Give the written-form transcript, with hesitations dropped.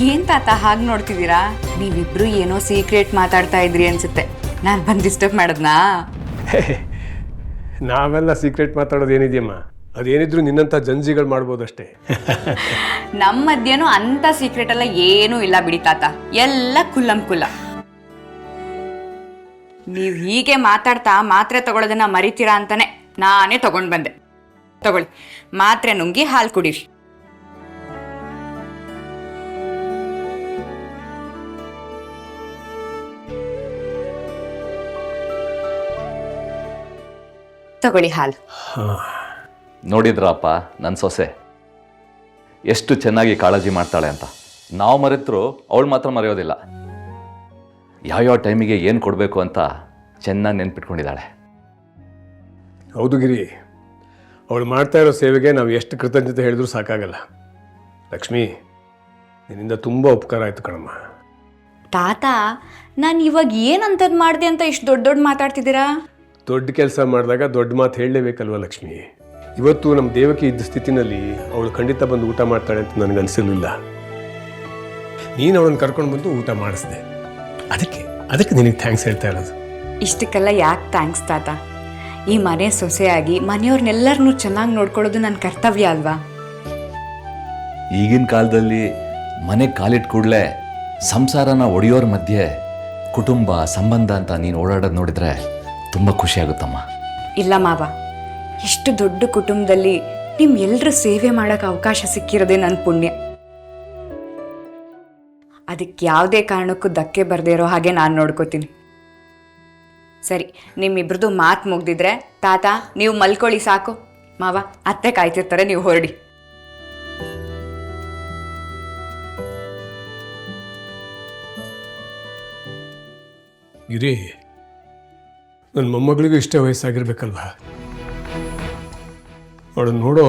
ಏನ್ ತಾತ ಹಾಗೆ ನೋಡ್ತಿದ್ದೀರಾ? ನೀವಿಬ್ರು ಏನೋ ಸೀಕ್ರೆಟ್ ಮಾತಾಡ್ತಾ ಇದ್ರಿ ಅನ್ಸುತ್ತೆ. ನಾನು ಬಂದು ಡಿಸ್ಟರ್ಬ್ ಮಾಡದ್ನಾ? ನಾವೆಲ್ಲ ಸೀಕ್ರೆಟ್ ಮಾತಾಡೋದು ಏನಿದೆಯಮ್ಮ, ಅದೇನಿದ್ರು ನಿನ್ನಂಥ ಜಂಜಿಗಳು ಮಾಡ್ಬೋದಷ್ಟೇ. ನಮ್ಮ ಮಧ್ಯನೂ ಅಂತ ಸೀಕ್ರೆಟ್ ಎಲ್ಲ ಏನೂ ಇಲ್ಲ ಬಿಡಿ ತಾತ, ಎಲ್ಲ ಕುಲ್ಲಂ ಕುಲ್ಲ. ನೀವು ಹೀಗೆ ಮಾತಾಡ್ತಾ ಮಾತ್ರೆ ತಗೊಳ್ಳೋದನ್ನ ಮರಿತೀರಾ ಅಂತಾನೆ ನಾನೇ ತಗೊಂಡು ಬಂದೆ. ತಗೊಳ್ಳಿ, ಮಾತ್ರೆ ನುಂಗಿ ಹಾಲು ಕುಡೀರಿ. ತಗೊಳ್ಳಿ ಹಾಲು. ನೋಡಿದ್ರಪ್ಪ ನನ್ನ ಸೊಸೆ ಎಷ್ಟು ಚೆನ್ನಾಗಿ ಕಾಳಜಿ ಮಾಡ್ತಾಳೆ ಅಂತ. ನಾವು ಮರೆತರೂ ಅವಳು ಮಾತ್ರ ಮರೆಯೋದಿಲ್ಲ. ಯಾವ್ಯಾವ ಟೈಮಿಗೆ ಏನು ಕೊಡಬೇಕು ಅಂತ ಚೆನ್ನಾಗಿ ನೆನ್ಪಿಟ್ಕೊಂಡಿದ್ದಾಳೆ. ಹೌದು ಗಿರಿ, ಅವಳು ಮಾಡ್ತಾ ಇರೋ ಸೇವೆಗೆ ನಾವು ಎಷ್ಟು ಕೃತಜ್ಞತೆ ಹೇಳಿದ್ರೂ ಸಾಕಾಗಲ್ಲ. ಲಕ್ಷ್ಮಿ, ನಿನ್ನಿಂದ ತುಂಬ ಉಪಕಾರ ಆಯಿತು ಕಣಮ್ಮ. ತಾತ, ನಾನು ಇವಾಗ ಏನಂತದ್ದು ಮಾಡಿದೆ ಅಂತ ಇಷ್ಟು ದೊಡ್ಡ ದೊಡ್ಡ ಮಾತಾಡ್ತಿದ್ದೀರಾ? ದೊಡ್ಡ ಕೆಲಸ ಮಾಡಿದಾಗ ದೊಡ್ಡ ಮಾತು ಹೇಳಲೇಬೇಕಲ್ವ ಲಕ್ಷ್ಮಿ. ಇವತ್ತು ನಮ್ಮ ದೇವಕಿ ಇದ್ದ ಸ್ಥಿತಿನಲ್ಲಿ ಅವಳು ಖಂಡಿತ ಬಂದು ಊಟ ಮಾಡ್ತಾಳೆ ಅಂತ ನನಗೆ ಅನಿಸಲಿಲ್ಲ. ನೀನು ಅವಳನ್ನು ಕರ್ಕೊಂಡು ಬಂದು ಊಟ ಮಾಡಿಸ್ದೆ, ಅದಕ್ಕೆ ನಿನಗೆ ಥ್ಯಾಂಕ್ಸ್ ಹೇಳ್ತಾ ಇರೋದು. ಇಷ್ಟಕ್ಕೆಲ್ಲ ಯಾಕೆ ಥ್ಯಾಂಕ್ಸ್ ತಾತ? ಈ ಮನೆ ಸೊಸೆಯಾಗಿ ಮನೆಯವ್ರನ್ನೆಲ್ಲರನ್ನೂ ಚೆನ್ನಾಗಿ ನೋಡ್ಕೊಳ್ಳೋದು ನನ್ನ ಕರ್ತವ್ಯ ಅಲ್ವಾ? ಈಗಿನ ಕಾಲದಲ್ಲಿ ಮನೆ ಕಾಲಿಟ್ಟು ಕೂಡಲೇ ಸಂಸಾರನ ಒಡೆಯೋರ ಮಧ್ಯೆ ಕುಟುಂಬ ಸಂಬಂಧ ಅಂತ ನೀನು ಓಡಾಡೋದು ನೋಡಿದರೆ ತುಂಬ ಖುಷಿಯಾಗುತ್ತಮ್ಮ. ಇಲ್ಲ ಮಾವ, ಇಷ್ಟು ದೊಡ್ಡ ಕುಟುಂಬದಲ್ಲಿ ನಿಮ್ಮೆಲ್ಲರ ಸೇವೆ ಮಾಡೋಕ್ಕೆ ಅವಕಾಶ ಸಿಕ್ಕಿರೋದೇ ನನ್ನ ಪುಣ್ಯ. ಅದಕ್ಕೆ ಯಾವುದೇ ಕಾರಣಕ್ಕೂ ಧಕ್ಕೆ ಬರದೇ ಇರೋ ಹಾಗೆ ನಾನು ನೋಡ್ಕೋತೀನಿ. ಸರಿ, ನಿಮ್ಮಿಬ್ರದ್ದು ಮಾತು ಮುಗ್ದಿದ್ರೆ ತಾತ ನೀವು ಮಲ್ಕೊಳ್ಳಿ ಸಾಕು. ಮಾವ, ಅತ್ತೆ ಕಾಯ್ತಿರ್ತಾರೆ, ನೀವು ಹೊರಡಿ. ಗಿರಿ, ನನ್ನ ಮೊಮ್ಮಗಳಿಗೂ ಇಷ್ಟೇ ವಯಸ್ಸಾಗಿರ್ಬೇಕಲ್ವಾ? ಅವಳನ್ನು ನೋಡೋ